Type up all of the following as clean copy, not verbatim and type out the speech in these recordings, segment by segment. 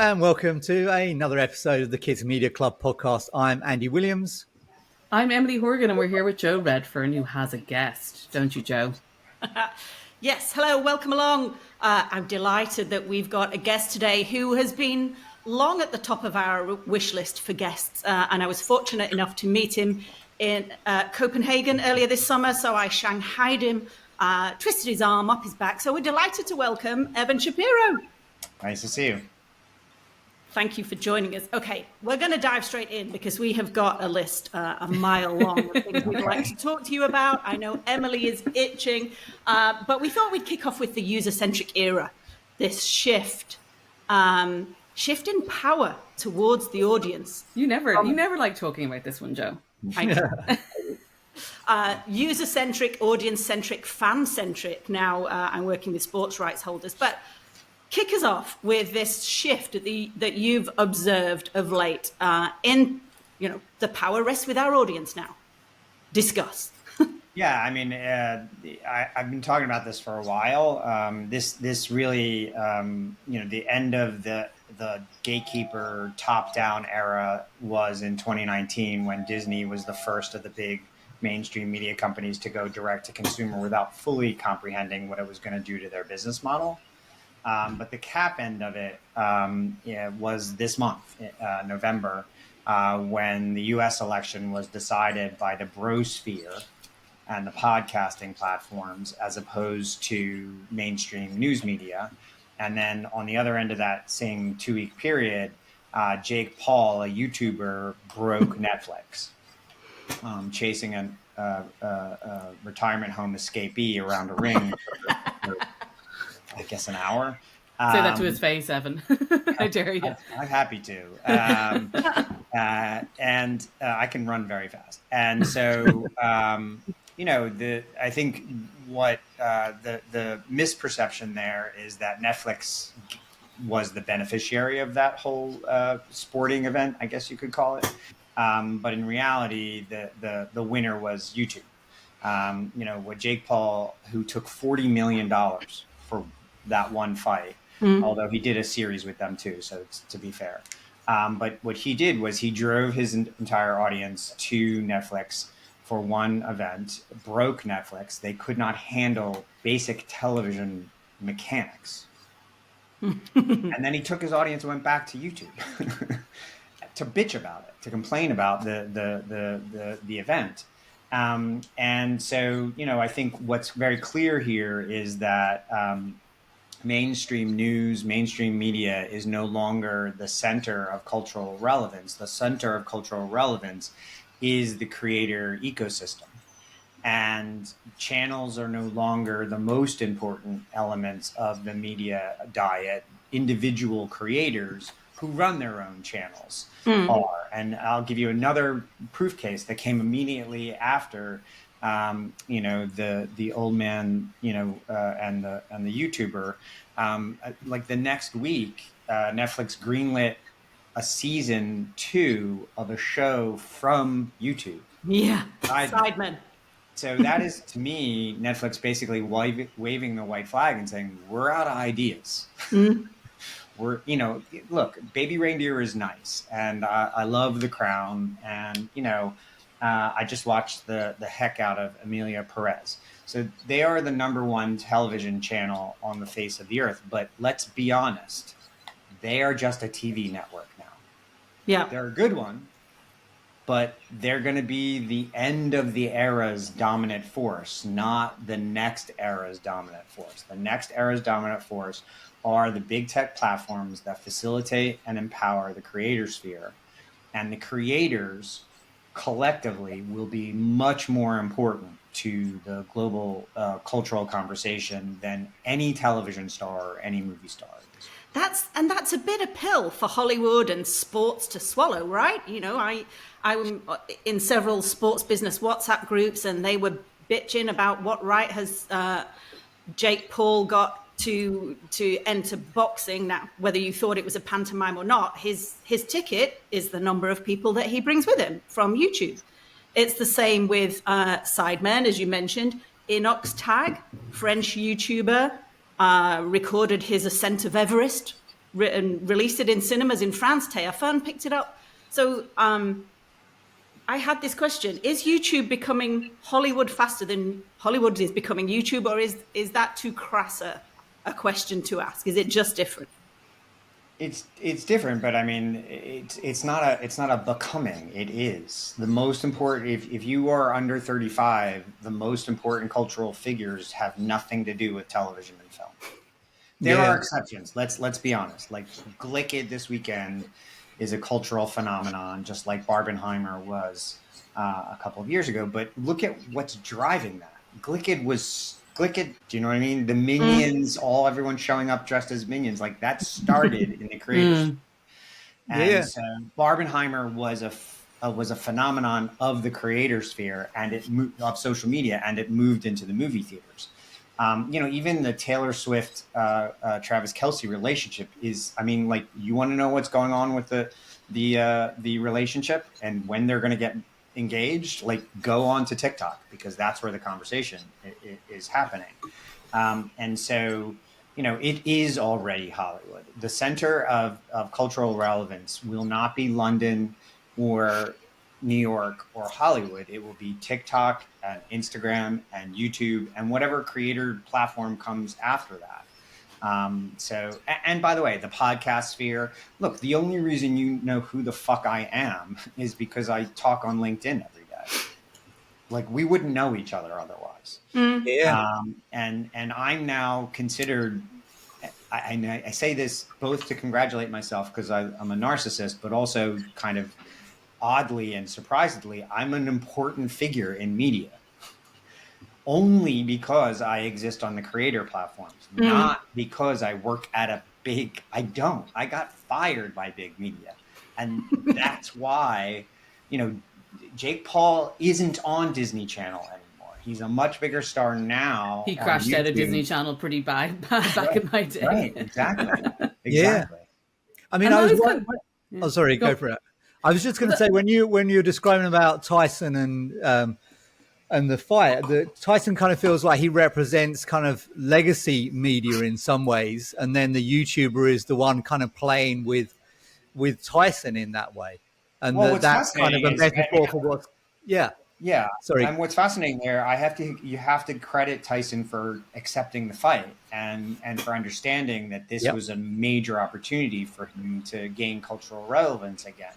And welcome to another episode of the Kids Media Club podcast. I'm Andy Williams. I'm Emily Horgan, and we're here with Joe Redfern, who has a guest. Don't you, Joe? Yes, hello, welcome along. I'm delighted that we've got a guest today who has been long at the top of our wish list for guests. And I was fortunate enough to meet him in Copenhagen earlier this summer. So I shanghaied him, twisted his arm up his back. So we're delighted to welcome Evan Shapiro. Nice to see you. Thank you for joining us. Okay, we're going to dive straight in because we have got a list a mile long of things we'd like to talk to you about. I know Emily is itching, but we thought we'd kick off with the user-centric era, this shift in power towards the audience. You never like talking about this one, Joe. User-centric, audience-centric, fan-centric. Now I'm working with sports rights holders, but kick us off with this shift that you've observed of late in, the power rests with our audience now. Discuss. Yeah, I mean, I've been talking about this for a while. This really, the end of the gatekeeper top-down era was in 2019 when Disney was the first of the big mainstream media companies to go direct to consumer without fully comprehending what it was going to do to their business model. But the cap end of it was this month, November, when the U.S. election was decided by the brosphere and the podcasting platforms as opposed to mainstream news media. And then on the other end of that same 2-week period, Jake Paul, a YouTuber, broke Netflix, chasing a retirement home escapee around a ring for I guess an hour. Say that to his face, Evan. I dare you. I'm happy to. And I can run very fast. And so, I think what the misperception there is that Netflix was the beneficiary of that whole sporting event, I guess you could call it. But in reality, the winner was YouTube. What Jake Paul, who took $40 million for that one fight, although he did a series with them too, so to be fair. But what he did was he drove his entire audience to Netflix for one event, broke Netflix. They could not handle basic television mechanics. And then he took his audience and went back to YouTube to bitch about it, to complain about the event. And so, I think what's very clear here is that mainstream news, mainstream media is no longer the center of cultural relevance. The center of cultural relevance is the creator ecosystem. And channels are no longer the most important elements of the media diet. Individual creators who run their own channels are. And I'll give you another proof case that came immediately after the old man, and the YouTuber, like the next week, Netflix greenlit a season 2 of a show from YouTube. Yeah, Sidemen. So that is, to me, Netflix basically waving the white flag and saying, we're out of ideas. We're, look, Baby Reindeer is nice. And I love The Crown. And, I just watched the heck out of Amelia Perez. So they are the #1 television channel on the face of the earth. But let's be honest, they are just a TV network now. Yeah. They're a good one, but they're going to be the end of the era's dominant force, not the next era's dominant force. The next era's dominant force are the big tech platforms that facilitate and empower the creator sphere. And the creators collectively will be much more important to the global cultural conversation than any television star or any movie star. That's a bitter pill for Hollywood and sports to swallow, right? I'm in several sports business WhatsApp groups, and they were bitching about what right has Jake Paul got to enter boxing. Now, whether you thought it was a pantomime or not, his ticket is the number of people that he brings with him from YouTube. It's the same with Sidemen, as you mentioned. Inox Tag, French YouTuber, recorded his ascent of Everest released it in cinemas in France. TF1 picked it up. So I had this question: is YouTube becoming Hollywood faster than Hollywood is becoming YouTube, or is that too crass a question to ask? Is it just different? It's different, but I mean, it's not a becoming. It is the most important. If you are under 35, the most important cultural figures have nothing to do with television and film. There are exceptions. Let's be honest. Like Glicked this weekend is a cultural phenomenon, just like Barbenheimer was a couple of years ago. But look at what's driving that. Glicked, do you know what I mean? The Minions, everyone showing up dressed as Minions, like that started in the creators. And so Barbenheimer was a phenomenon of the creator sphere and it moved of social media, and it moved into the movie theaters. Even the Taylor Swift, Travis Kelce relationship is, I mean, like, you want to know what's going on with the relationship and when they're going to get engaged, like, go on to TikTok, because that's where the conversation is happening. And so, it is already Hollywood. The center of cultural relevance will not be London or New York or Hollywood. It will be TikTok and Instagram and YouTube and whatever creator platform comes after that. And by the way, the podcast sphere, look, the only reason you know who the fuck I am is because I talk on LinkedIn every day. Like, we wouldn't know each other otherwise. And I'm now considered, I say this both to congratulate myself because I'm a narcissist, but also kind of oddly and surprisingly, I'm an important figure in media. Only because I exist on the creator platforms, not because I work at I don't. I got fired by big media. And that's why, Jake Paul isn't on Disney Channel anymore. He's a much bigger star now. He crashed out of Disney Channel pretty bad back in my day. Right, exactly. Yeah. I mean, oh, sorry, go for it. I was just going to say, when you're describing about Tyson and the fight, Tyson kind of feels like he represents kind of legacy media in some ways, and then the YouTuber is the one kind of playing with Tyson in that way, and that's kind of a metaphor for what. Yeah. Sorry. And what's fascinating there, you have to credit Tyson for accepting the fight and for understanding that this was a major opportunity for him to gain cultural relevance again.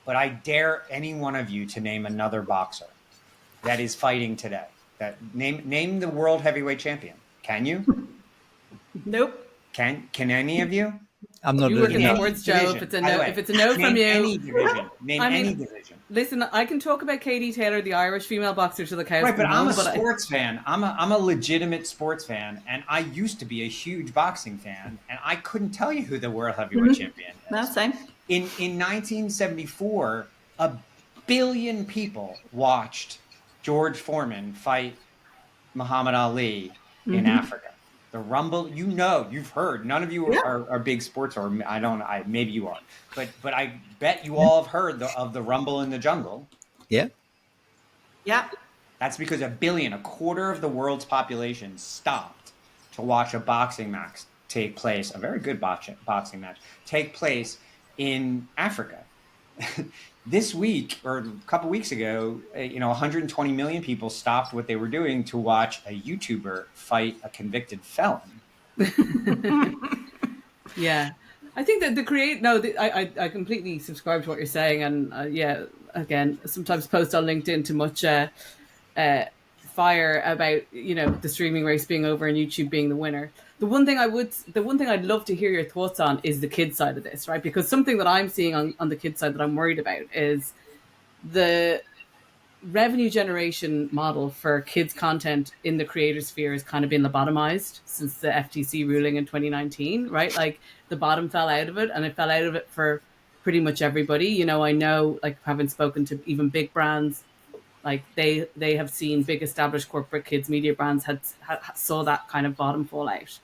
But I dare any one of you to name another boxer that is fighting today. That name the world heavyweight champion. Can you? Nope. Can any of you? I'm not. You work in sports, Joe. If it's a no from you, any division. Any division. Listen, I can talk about Katie Taylor, the Irish female boxer, to the cows. Right, but I'm a sports fan. I'm a legitimate sports fan, and I used to be a huge boxing fan, and I couldn't tell you who the world heavyweight champion is. No, same. In 1974, 1 billion people watched George Foreman fight Muhammad Ali in Africa. The Rumble, you've heard. None of you are big sports, or maybe you are, but I bet you all have heard of the Rumble in the Jungle. Yeah. That's because 1 billion, a quarter of the world's population, stopped to watch a boxing match take place, a very good boxing match take place in Africa. This week, or a couple weeks ago, 120 million people stopped what they were doing to watch a YouTuber fight a convicted felon. Yeah, I think that I completely subscribe to what you're saying, and again, sometimes post on LinkedIn too much fire about the streaming race being over and YouTube being the winner. The one thing I'd love to hear your thoughts on is the kids side of this, right? Because something that I'm seeing on the kids side that I'm worried about is the revenue generation model for kids content in the creator sphere has kind of been lobotomized since the FTC ruling in 2019, right? Like, the bottom fell out of it, and it fell out of it for pretty much everybody. I know, like, having spoken to even big brands, like they have seen big established corporate kids media brands saw that kind of bottom fall out.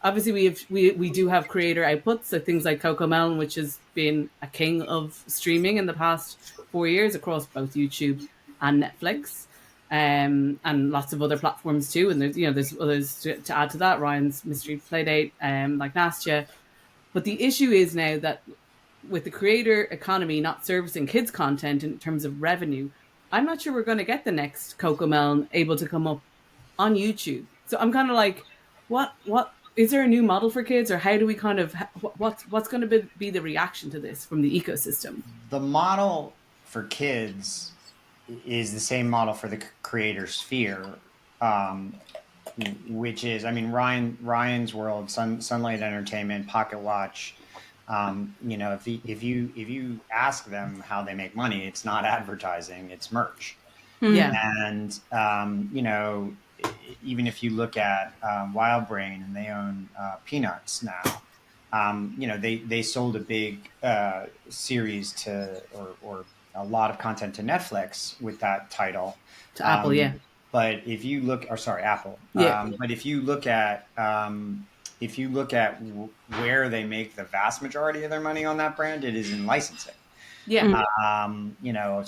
Obviously we do have creator outputs, so things like Cocomelon, which has been a king of streaming in the past 4 years across both YouTube and Netflix, and lots of other platforms too. And there's others to add to that. Ryan's Mystery Playdate, like Nastya. But the issue is now that with the creator economy not servicing kids content in terms of revenue, I'm not sure we're going to get the next CoComelon able to come up on YouTube. So I'm kind of like, what is there a new model for kids, or how do we kind of what's going to be the reaction to this from the ecosystem? The model for kids is the same model for the creator sphere, which is, I mean, Ryan's World, Sunlight Entertainment, Pocket Watch. You know, if you ask them how they make money, it's not advertising, it's merch. Yeah. And you know, even if you look at Wild Brain, and they own Peanuts now, you know, they sold a big series to, or a lot of content to Netflix with that title. To Apple, yeah. But if you look, or sorry, Apple. Yeah. But if you look at where they make the vast majority of their money on that brand, it is in licensing. Yeah. You know,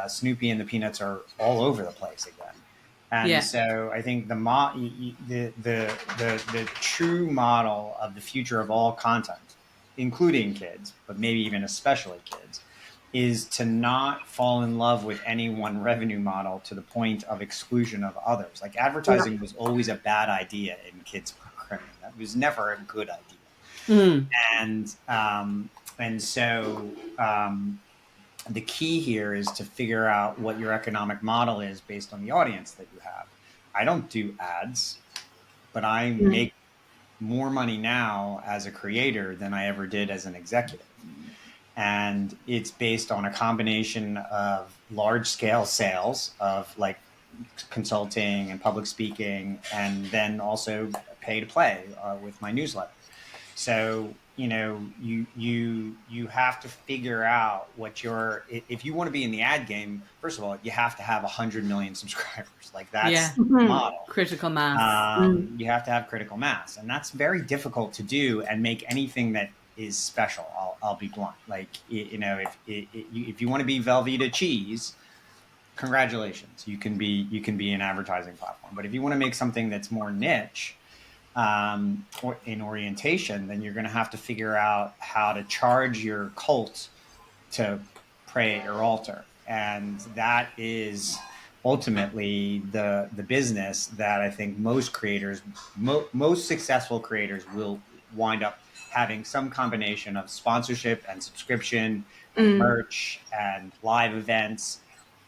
Snoopy and the Peanuts are all over the place again. And so I think the true model of the future of all content, including kids, but maybe even especially kids, is to not fall in love with any one revenue model to the point of exclusion of others. Like advertising was always a bad idea in kids programming. That was never a good idea. And so the key here is to figure out what your economic model is based on the audience that you have. I don't do ads, but I make more money now as a creator than I ever did as an executive. And it's based on a combination of large scale sales of like consulting and public speaking, and then also pay to play with my newsletter. So, you know, you have to figure out what if you want to be in the ad game, first of all, you have to have 100 million subscribers. Like that's the model. Critical mass. You have to have critical mass, and that's very difficult to do and make anything that is special. I'll be blunt. Like, you know, if you want to be Velveeta cheese, congratulations, you can be an advertising platform. But if you want to make something that's more niche, or in orientation, then you're going to have to figure out how to charge your cult to pray at your altar. And that is ultimately the business that I think most creators, most successful creators will wind up having some combination of sponsorship and subscription, and merch and live events.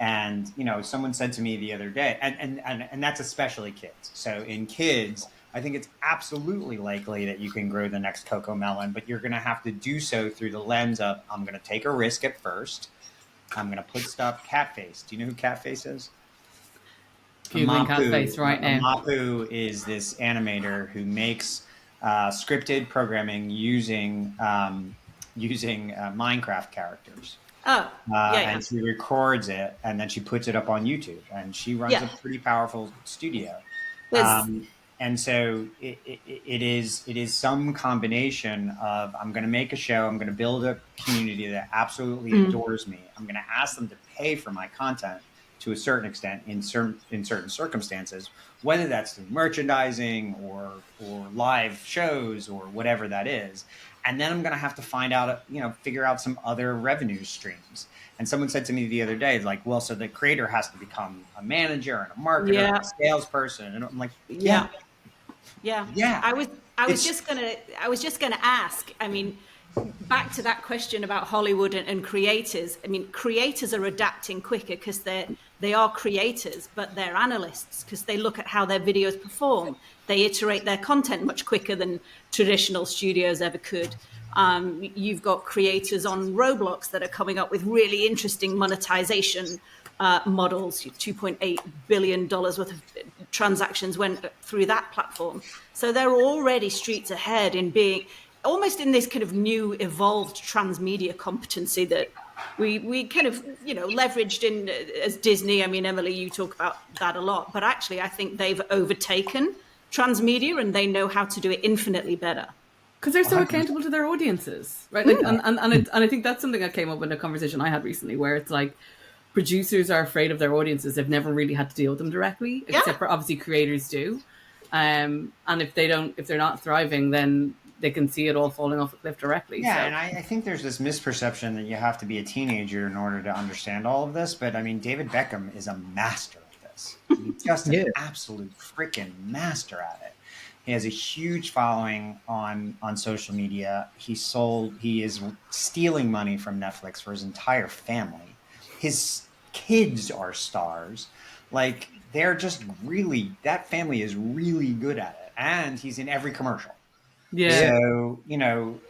And, you know, someone said to me the other day, and that's especially kids. So in kids, I think it's absolutely likely that you can grow the next CoComelon, but you're going to have to do so through the lens of, I'm going to take a risk at first. I'm going to put stuff, Catface. Do you know who Catface is? Googling Catface right now. Mapu is this animator who makes scripted programming using Minecraft characters. And she records it, and then she puts it up on YouTube, and she runs a pretty powerful studio. And so it is some combination of, I'm going to make a show, I'm going to build a community that absolutely adores me. I'm going to ask them to pay for my content to a certain extent in certain circumstances, whether that's through merchandising or live shows or whatever that is. And then I'm going to have to figure out some other revenue streams. And someone said to me the other day, like, well, so the creator has to become a manager and a marketer and a salesperson. And I'm like, yeah. I was just gonna ask. I mean, back to that question about Hollywood and creators. I mean, creators are adapting quicker because they are creators, but they're analysts because they look at how their videos perform. They iterate their content much quicker than traditional studios ever could. You've got creators on Roblox that are coming up with really interesting monetization models. $2.8 billion worth of transactions went through that platform. So they're already streets ahead in being almost in this kind of new evolved transmedia competency that we kind of, leveraged in as Disney. I mean, Emily, you talk about that a lot, but actually I think they've overtaken transmedia and they know how to do it infinitely better. Because they're so accountable to their audiences, right? Like, and I think that's something that came up in a conversation I had recently, where it's like producers are afraid of their audiences. They've never really had to deal with them directly, except for obviously creators do. And if they're not thriving, then they can see it all falling off a cliff directly. Yeah, so. and I think there's this misperception that you have to be a teenager in order to understand all of this. But I mean, David Beckham is a master at this. He's just an absolute freaking master at it. He has a huge following on social media. He is stealing money from Netflix for his entire family. His kids are stars. Like, they're just really, that family is really good at it. And he's in every commercial. Yeah. So,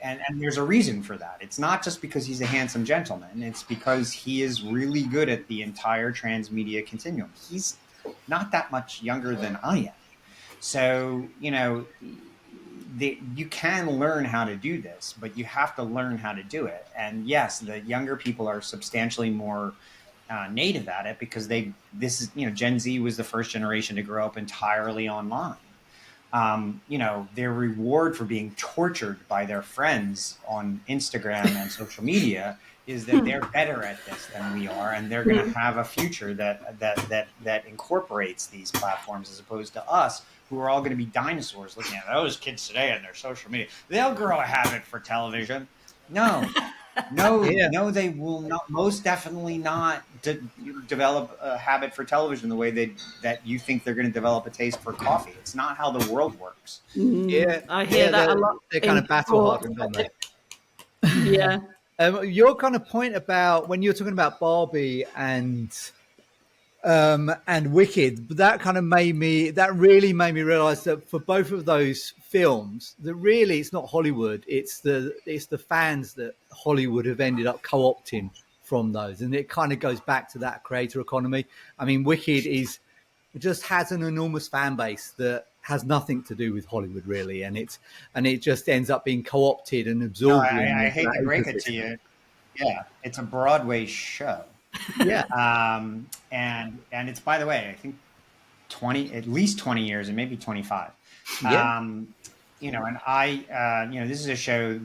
and there's a reason for that. It's not just because he's a handsome gentleman. It's because he is really good at the entire transmedia continuum. He's not that much younger than I am. So, you can learn how to do this, but you have to learn how to do it. And yes, the younger people are substantially more native at it because Gen Z was the first generation to grow up entirely online. Their reward for being tortured by their friends on Instagram and social media is that they're better at this than we are, and they're going to have a future that incorporates these platforms as opposed to us, who are all going to be dinosaurs looking at those kids today and their social media. They'll grow a habit for television. No, they will not. Most definitely not develop a habit for television the way that you think they're going to develop a taste for coffee. It's not how the world works. Yeah, I hear that a lot. They're kind of battle hardened, aren't they? Yeah. Your kind of point about when you're talking about Barbie and Wicked, that really made me realize that for both of those films, that really it's not Hollywood, it's the fans that Hollywood have ended up co-opting from those, and it kind of goes back to that creator economy. I mean, Wicked just has an enormous fan base that has nothing to do with Hollywood really, and it just ends up being co-opted and absorbed. I hate to break it to you. Yeah, it's a Broadway show. Yeah. And it's, by the way, I think at least 20 years and maybe 25. Yeah. And this is a show,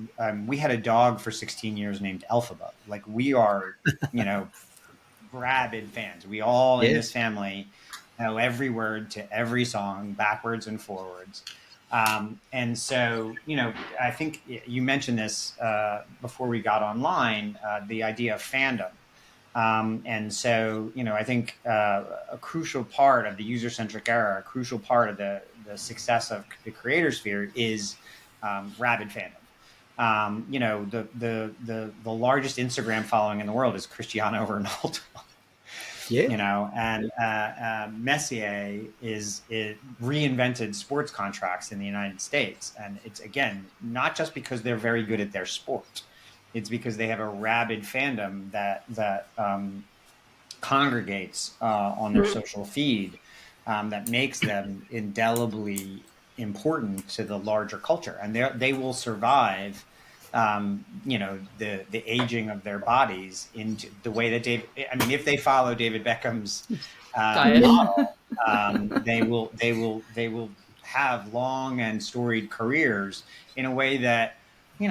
we had a dog for 16 years named Elphaba. Like, we are, rabid fans. We all in this family know every word to every song, backwards and forwards. And so, I think you mentioned this before we got online, the idea of fandom. And so, I think a crucial part of the user-centric era, a crucial part of the success of the creator sphere is rabid fandom. The largest Instagram following in the world is Cristiano Ronaldo. Yeah. And Messier it reinvented sports contracts in the United States. And it's, again, not just because they're very good at their sport. It's because they have a rabid fandom that congregates on their social feed that makes them indelibly important to the larger culture. And they will survive, the aging of their bodies into the way that if they follow David Beckham's model, they will have long and storied careers in a way that, you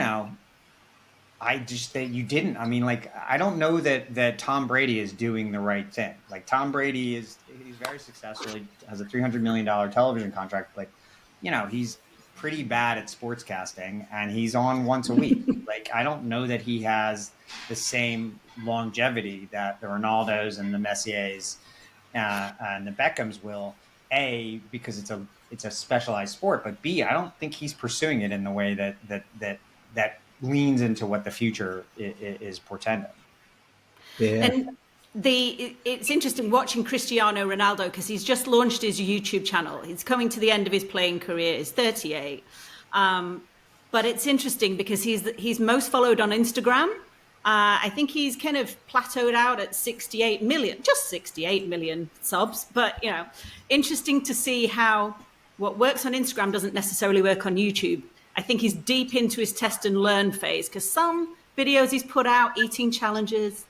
didn't. I mean, like, I don't know that Tom Brady is doing the right thing. Like, Tom Brady he's very successful. He has a $300 million television contract, but, he's pretty bad at sportscasting, and he's on once a week. Like, I don't know that he has the same longevity that the Ronaldos and the Messiers and the Beckhams will. A, because it's a specialized sport, but B, I don't think he's pursuing it in the way that leans into what the future is portending. Yeah. And it's interesting watching Cristiano Ronaldo because he's just launched his YouTube channel. He's coming to the end of his playing career. He's 38. But it's interesting because he's most followed on Instagram. I think he's kind of plateaued out at 68 million, just 68 million subs. But, interesting to see how what works on Instagram doesn't necessarily work on YouTube. I think he's deep into his test and learn phase because some videos he's put out, eating challenges,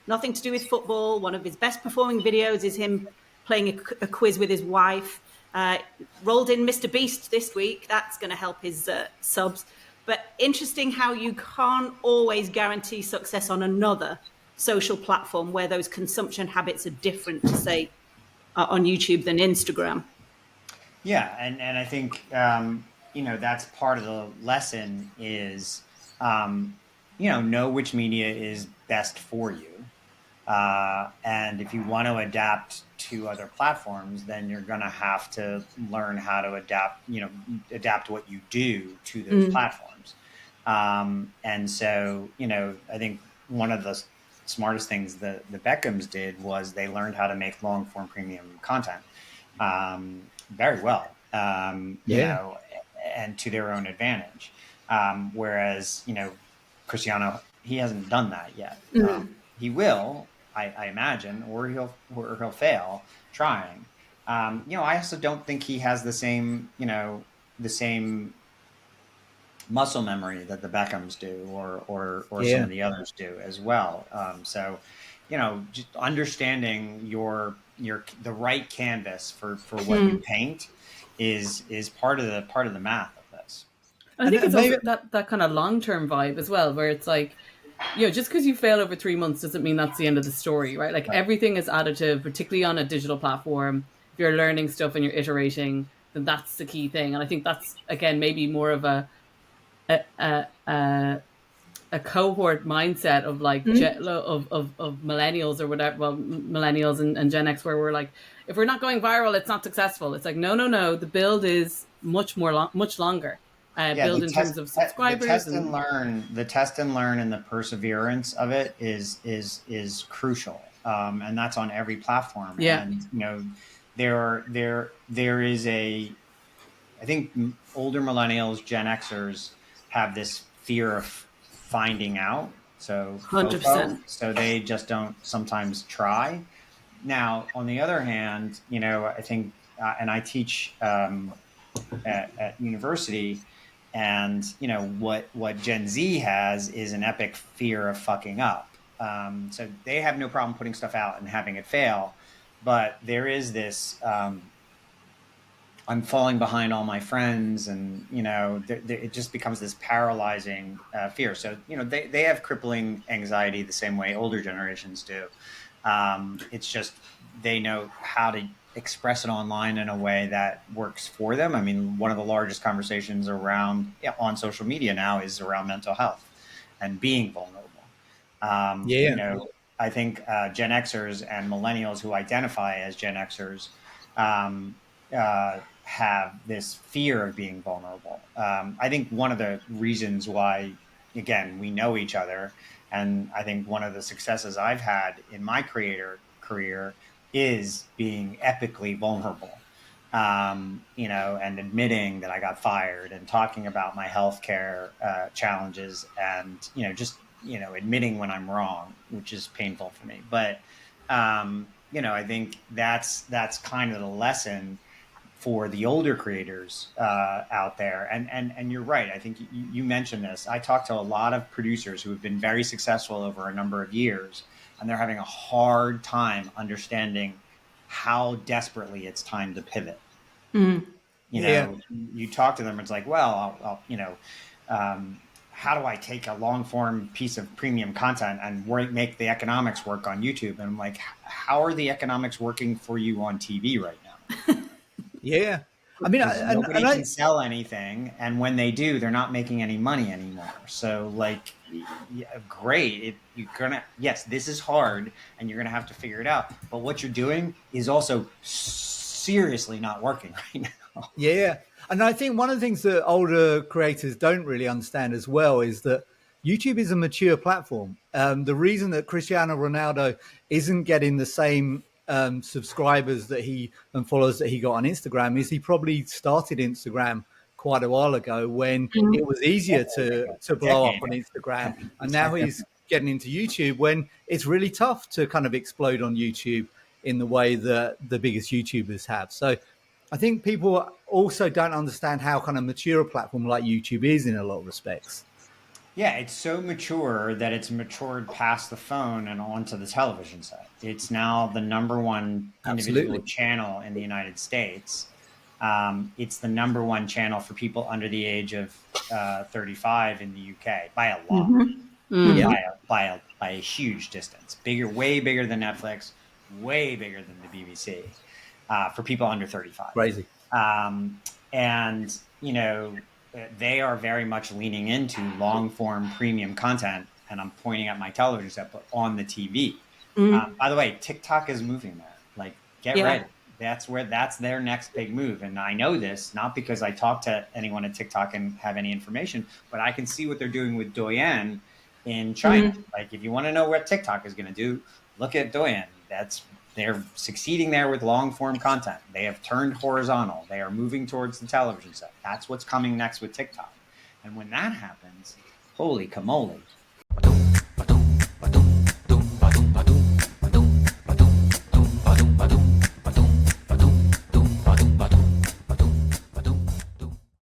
nothing to do with football. One of his best performing videos is him playing a quiz with his wife. Rolled in Mr. Beast this week. That's going to help his subs. But interesting how you can't always guarantee success on another social platform where those consumption habits are different to, say, on YouTube than Instagram. Yeah, and I think, that's part of the lesson is, know which media is best for you. And if you want to adapt to other platforms, then you're going to have to learn how to adapt what you do to those platforms. And so, I think one of the smartest things the Beckhams did was they learned how to make long form premium content very well, and to their own advantage. Whereas, Cristiano, he hasn't done that yet. He will, I imagine, or he'll fail trying. I also don't think he has the same muscle memory that the Beckhams do, or some of the others do as well. So, just understanding the right canvas for what you paint is part of the math of this. I think it's also that kind of long-term vibe as well, where it's like, just because you fail over 3 months doesn't mean that's the end of the story, right? Like everything is additive, particularly on a digital platform. If you're learning stuff and you're iterating, then that's the key thing. And I think that's, again, maybe more of a cohort mindset of like of millennials or whatever, well, millennials and Gen X, where we're like, if we're not going viral, it's not successful. It's like, no, the build is much longer. Build in terms of subscribers. The test and learn and the perseverance of it is crucial, and that's on every platform. Yeah. And there is I think older millennials, Gen Xers have this fear of finding out. So 100%. So they just don't sometimes try. Now, on the other hand, I think, and I teach at university. And, what Gen Z has is an epic fear of fucking up. So they have no problem putting stuff out and having it fail. But there is this, I'm falling behind all my friends. And, it just becomes this paralyzing fear. So, they have crippling anxiety the same way older generations do. It's just they know how to express it online in a way that works for them. I mean, one of the largest conversations on social media now is around mental health and being vulnerable. I think Gen Xers and millennials who identify as Gen Xers have this fear of being vulnerable. I think one of the reasons why, again, we know each other, and I think one of the successes I've had in my creator career is being epically vulnerable, and admitting that I got fired and talking about my healthcare challenges and, admitting when I'm wrong, which is painful for me. But, I think that's kind of the lesson for the older creators out there. And you're right. I think you mentioned this. I talked to a lot of producers who have been very successful over a number of years, and they're having a hard time understanding how desperately it's time to pivot. You talk to them, it's like, well, how do I take a long form piece of premium content and make the economics work on YouTube? And I'm like, how are the economics working for you on TV right now? Yeah. I mean, nobody can sell anything, and when they do, they're not making any money anymore. So, great. Yes, this is hard, and you're gonna have to figure it out. But what you're doing is also seriously not working right now. Yeah, and I think one of the things that older creators don't really understand as well is that YouTube is a mature platform. The reason that Cristiano Ronaldo isn't getting the same subscribers and followers that he got on Instagram is he probably started Instagram quite a while ago when it was easier to blow up on Instagram, and now he's getting into YouTube when it's really tough to kind of explode on YouTube in the way that the biggest YouTubers have. So I think people also don't understand how kind of mature a platform like YouTube is in a lot of respects. Yeah, it's so mature that it's matured past the phone and onto the television set. It's now the number one individual channel in the United States. It's the number one channel for people under the age of 35 in the UK by a lot, by a huge distance. Way bigger than Netflix, way bigger than the BBC for people under 35. Crazy. And you know, they are very much leaning into long form premium content. And I'm pointing at my television set, but on the TV. By the way, TikTok is moving there. Like, get ready. That's their next big move. And I know this not because I talk to anyone at TikTok and have any information, but I can see what they're doing with Douyin in China. Like, if you want to know what TikTok is going to do, look at Douyin. They're succeeding there with long form content. They have turned horizontal. They are moving towards the television set. That's what's coming next with TikTok. And when that happens, holy camole.